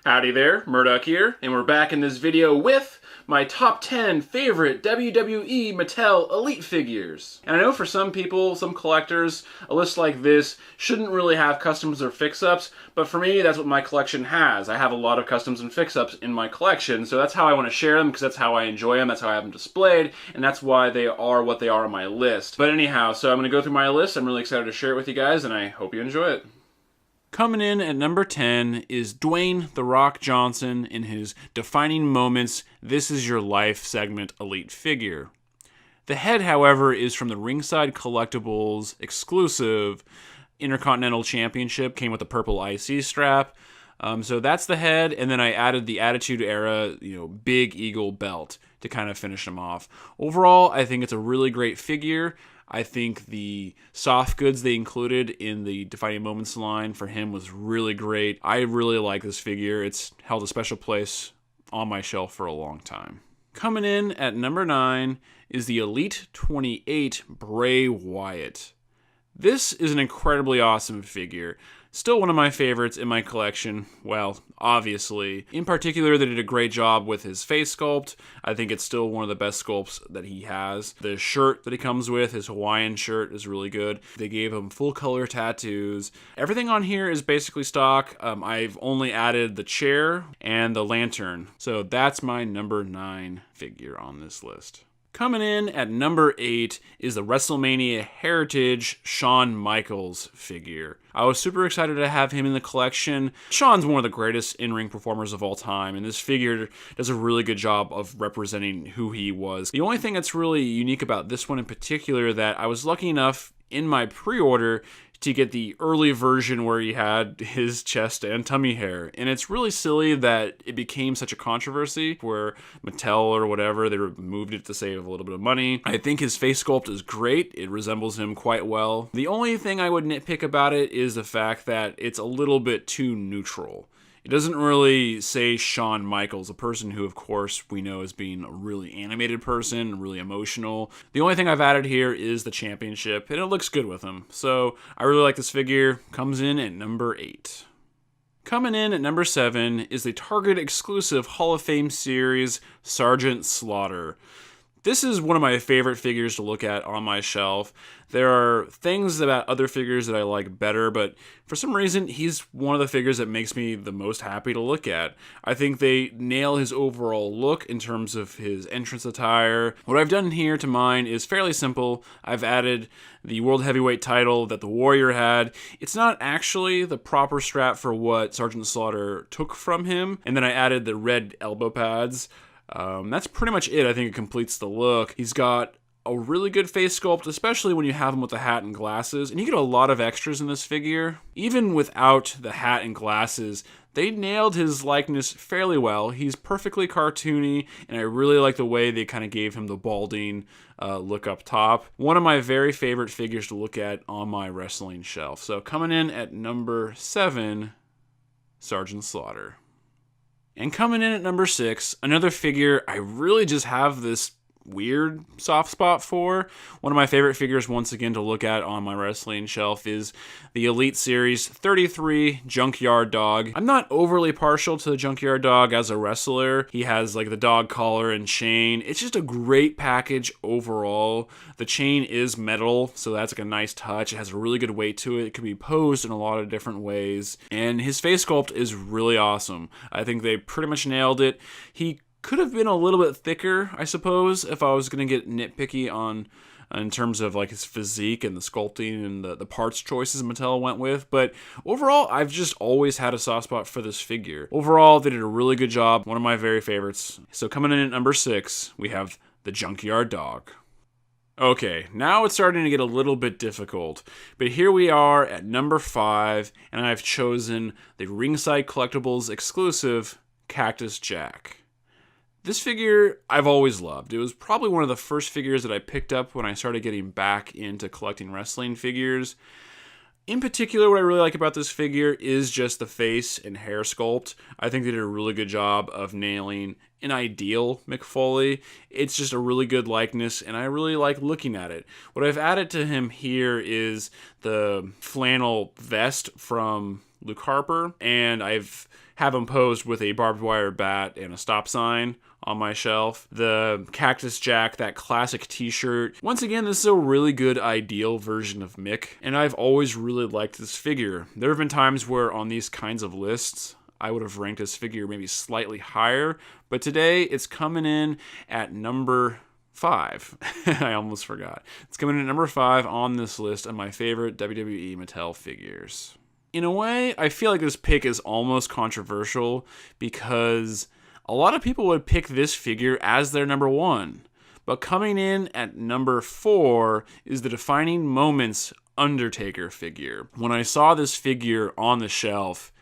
Howdy there, Murdoch here, and we're back in this video with my top 10 favorite WWE Mattel Elite figures. And I know for some people, some collectors, a list like this shouldn't really have customs or fix-ups, but for me, that's what my collection has. I have a lot of customs and fix-ups in my collection, so that's how I want to share them, because that's how I enjoy them, that's how I have them displayed, and that's why they are what they are on my list. But anyhow, so I'm going to go through my list. I'm really excited to share it with you guys, and I hope you enjoy it. Coming in at number 10 is Dwayne The Rock Johnson in his Defining Moments, This Is Your Life segment Elite figure. The head, however, is from the Ringside Collectibles exclusive Intercontinental Championship, came with a purple IC strap. So that's the head, and then I added the Attitude Era, Big Eagle belt to kind of finish him off. Overall, I think it's a really great figure. I think the soft goods they included in the Defining Moments line for him was really great. I really like this figure. It's held a special place on my shelf for a long time. Coming in at number 9 is the Elite 28 Bray Wyatt. This is an incredibly awesome figure. Still one of my favorites in my collection, well, obviously. In particular, they did a great job with his face sculpt. I think it's still one of the best sculpts that he has. The shirt that he comes with, his Hawaiian shirt, is really good. They gave him full color tattoos. Everything on here is basically stock. I've only added the chair and the lantern. So that's my number 9 figure on this list. Coming in at number 8 is the WrestleMania Heritage Shawn Michaels figure. I was super excited to have him in the collection. Shawn's one of the greatest in-ring performers of all time, and this figure does a really good job of representing who he was. The only thing that's really unique about this one in particular that I was lucky enough in my pre-order to get the early version where he had his chest and tummy hair. And it's really silly that it became such a controversy where Mattel or whatever, they removed it to save a little bit of money. I think his face sculpt is great. It resembles him quite well. The only thing I would nitpick about it is the fact that it's a little bit too neutral. It doesn't really say Shawn Michaels, a person who, of course, we know as being a really animated person, really emotional. The only thing I've added here is the championship, and it looks good with him. So I really like this figure. Comes in at number 8. Coming in at number 7 is the Target exclusive Hall of Fame series, Sgt Slaughter. This is one of my favorite figures to look at on my shelf. There are things about other figures that I like better, but for some reason, he's one of the figures that makes me the most happy to look at. I think they nail his overall look in terms of his entrance attire. What I've done here to mine is fairly simple. I've added the World Heavyweight title that the Warrior had. It's not actually the proper strap for what Sgt Slaughter took from him, and then I added the red elbow pads. That's pretty much it. I think it completes the look. He's got a really good face sculpt, especially when you have him with the hat and glasses. And you get a lot of extras in this figure. Even without the hat and glasses, they nailed his likeness fairly well. He's perfectly cartoony, and I really like the way they kind of gave him the balding look up top. One of my very favorite figures to look at on my wrestling shelf. So coming in at number 7, Sgt Slaughter. And coming in at number 6, another figure I really just have this weird soft spot for. One of my favorite figures, once again, to look at on my wrestling shelf is the Elite Series 33 Junkyard Dog. I'm not overly partial to the Junkyard Dog as a wrestler. He has like the dog collar and chain. It's just a great package overall. The chain is metal, so that's like a nice touch. It has a really good weight to it. It can be posed in a lot of different ways. And his face sculpt is really awesome. I think they pretty much nailed it. He could have been a little bit thicker, I suppose, if I was going to get nitpicky in terms of like his physique and the sculpting and the parts choices Mattel went with. But overall, I've just always had a soft spot for this figure. Overall, they did a really good job. One of my very favorites. So coming in at number 6, we have the Junkyard Dog. Okay, now it's starting to get a little bit difficult, but here we are at number 5, and I've chosen the Ringside Collectibles exclusive Cactus Jack. This figure I've always loved. It was probably one of the first figures that I picked up when I started getting back into collecting wrestling figures. In particular, what I really like about this figure is just the face and hair sculpt. I think they did a really good job of nailing an ideal Mick Foley. It's just a really good likeness, and I really like looking at it. What I've added to him here is the flannel vest from Luke Harper, and I've have him posed with a barbed wire bat and a stop sign on my shelf. The Cactus Jack, that classic t-shirt. Once again, this is a really good ideal version of Mick, and I've always really liked this figure. There have been times where on these kinds of lists, I would have ranked this figure maybe slightly higher, but today it's coming in at number 5. I almost forgot. It's coming in at number 5 on this list of my favorite WWE Mattel figures. In a way, I feel like this pick is almost controversial because a lot of people would pick this figure as their number 1. But coming in at number 4 is the Defining Moments Undertaker figure. When I saw this figure on the shelf,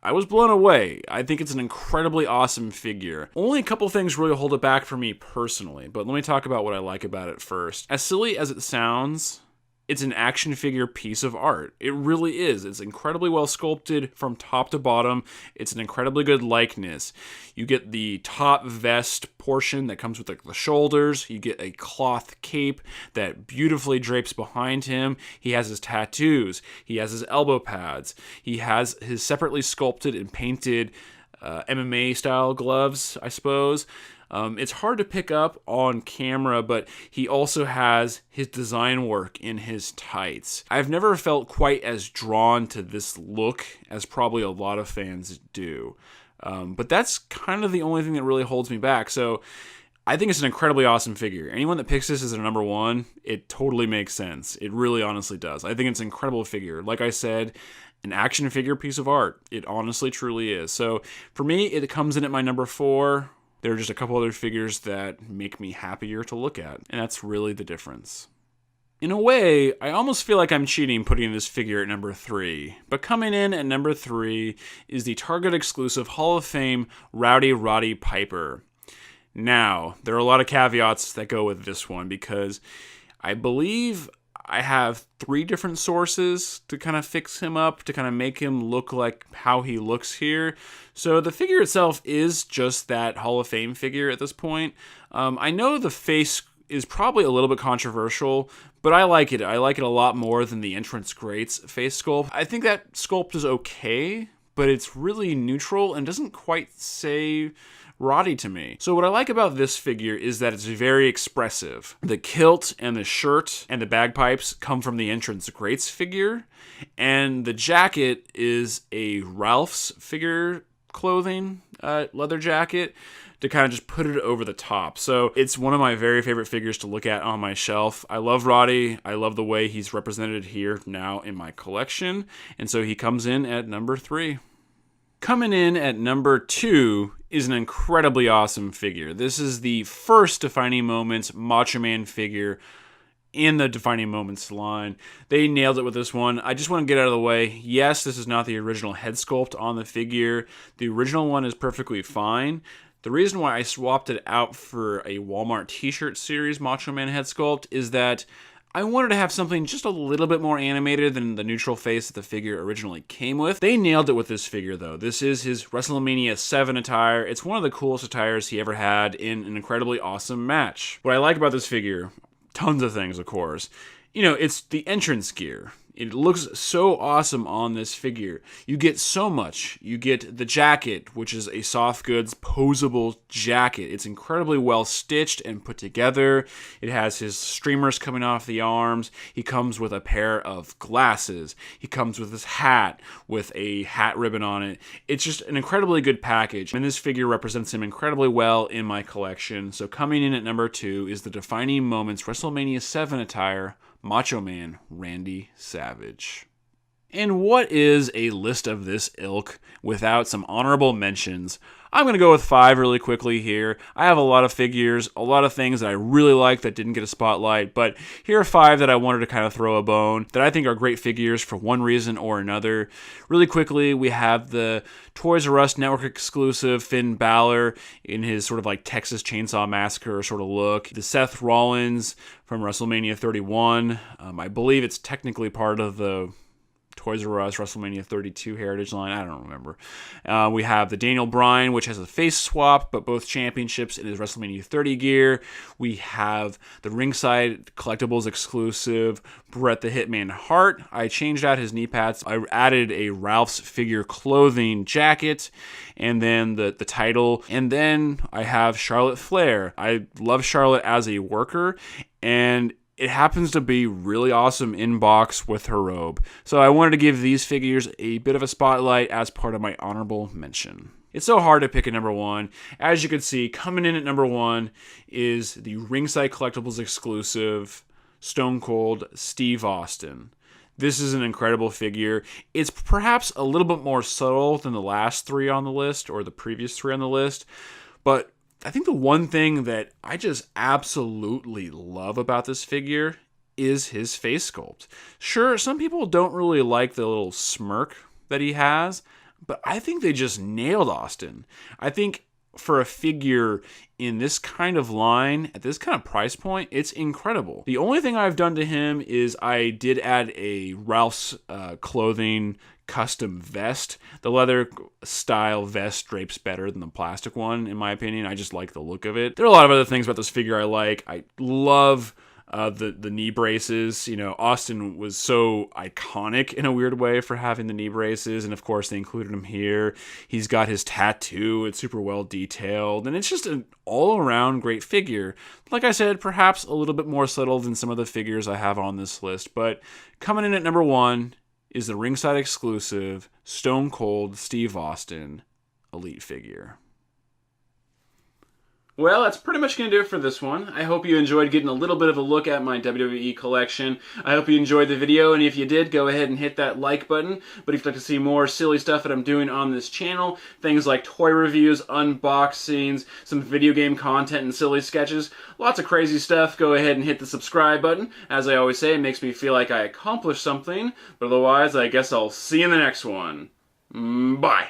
I was blown away. I think it's an incredibly awesome figure. Only a couple things really hold it back for me personally, but let me talk about what I like about it first. As silly as it sounds, it's an action figure piece of art. It really is. It's incredibly well sculpted from top to bottom. It's an incredibly good likeness. You get the top vest portion that comes with the shoulders. You get a cloth cape that beautifully drapes behind him. He has his tattoos. He has his elbow pads. He has his separately sculpted and painted MMA style gloves, I suppose. It's hard to pick up on camera, but he also has his design work in his tights. I've never felt quite as drawn to this look as probably a lot of fans do. But that's kind of the only thing that really holds me back. So I think it's an incredibly awesome figure. Anyone that picks this as a number 1, it totally makes sense. It really honestly does. I think it's an incredible figure. Like I said, an action figure piece of art. It honestly truly is. So for me, it comes in at my number 4. There are just a couple other figures that make me happier to look at, and that's really the difference. In a way, I almost feel like I'm cheating putting this figure at number 3, but coming in at number 3 is the Target exclusive Hall of Fame Roddy Piper. Now, there are a lot of caveats that go with this one because I believe I have 3 different sources to kind of fix him up, to kind of make him look like how he looks here. So the figure itself is just that Hall of Fame figure at this point. I know the face is probably a little bit controversial, but I like it. I like it a lot more than the Entrance Greats face sculpt. I think that sculpt is okay, but it's really neutral and doesn't quite say Roddy to me. So what I like about this figure is that it's very expressive. The kilt and the shirt and the bagpipes come from the Entrance Greats figure, and the jacket is a Ralph's figure clothing leather jacket to kind of just put it over the top. So it's one of my very favorite figures to look at on my shelf. I love Roddy. I love the way he's represented here now in my collection, and so he comes in at number 3. Coming in at number 2 is an incredibly awesome figure. This is the first Defining Moments Macho Man figure in the Defining Moments line. They nailed it with this one. I just want to get out of the way. Yes, this is not the original head sculpt on the figure. The original one is perfectly fine. The reason why I swapped it out for a Walmart t-shirt series Macho Man head sculpt is that I wanted to have something just a little bit more animated than the neutral face that the figure originally came with. They nailed it with this figure, though. This is his WrestleMania 7 attire. It's one of the coolest attires he ever had in an incredibly awesome match. What I like about this figure, tons of things, of course. You know, it's the entrance gear. It looks so awesome on this figure. You get so much. You get the jacket, which is a soft goods posable jacket. It's incredibly well stitched and put together. It has his streamers coming off the arms. He comes with a pair of glasses. He comes with his hat with a hat ribbon on it. It's just an incredibly good package, and this figure represents him incredibly well in my collection. So coming in at number 2 is the Defining Moments WrestleMania 7 attire, Macho Man Randy Savage. And what is a list of this ilk without some honorable mentions? I'm going to go with 5 really quickly here. I have a lot of figures, a lot of things that I really like that didn't get a spotlight, but here are 5 that I wanted to kind of throw a bone, that I think are great figures for one reason or another. Really quickly, we have the Toys R Us Network exclusive Finn Balor in his sort of like Texas Chainsaw Massacre sort of look. The Seth Rollins from WrestleMania 31. I believe it's technically part of the Toys R Us WrestleMania 32 Heritage line. I don't remember. We have the Daniel Bryan, which has a face swap, but both championships in his WrestleMania 30 gear. We have the ringside collectibles exclusive Bret the Hitman Hart. I changed out his knee pads. I added a Ralph's Figure clothing jacket, and then the title. And then I have Charlotte Flair. I love Charlotte as a worker, and it happens to be really awesome in box with her robe. So I wanted to give these figures a bit of a spotlight as part of my honorable mention. It's so hard to pick a number one. As you can see, coming in at number one is the Ringside Collectibles exclusive Stone Cold Steve Austin. This is an incredible figure. It's perhaps a little bit more subtle than the last three on the list, or the previous three on the list, but I think the one thing that I just absolutely love about this figure is his face sculpt. Sure, some people don't really like the little smirk that he has, but I think they just nailed Austin. I think for a figure in this kind of line, at this kind of price point, it's incredible. The only thing I've done to him is I did add a Ralph's clothing custom vest. The leather style vest drapes better than the plastic one, in my opinion. I just like the look of it. There are a lot of other things about this figure I like. I love the knee braces. You know, Austin was so iconic in a weird way for having the knee braces, and of course they included him here. He's got his tattoo. It's super well detailed, and it's just an all-around great figure. Like I said, perhaps a little bit more subtle than some of the figures I have on this list, but coming in at number one is the ringside exclusive Stone Cold Steve Austin Elite figure. Well, that's pretty much going to do it for this one. I hope you enjoyed getting a little bit of a look at my WWE collection. I hope you enjoyed the video, and if you did, go ahead and hit that like button. But if you'd like to see more silly stuff that I'm doing on this channel, things like toy reviews, unboxings, some video game content, and silly sketches, lots of crazy stuff, go ahead and hit the subscribe button. As I always say, it makes me feel like I accomplished something, but otherwise, I guess I'll see you in the next one. Bye.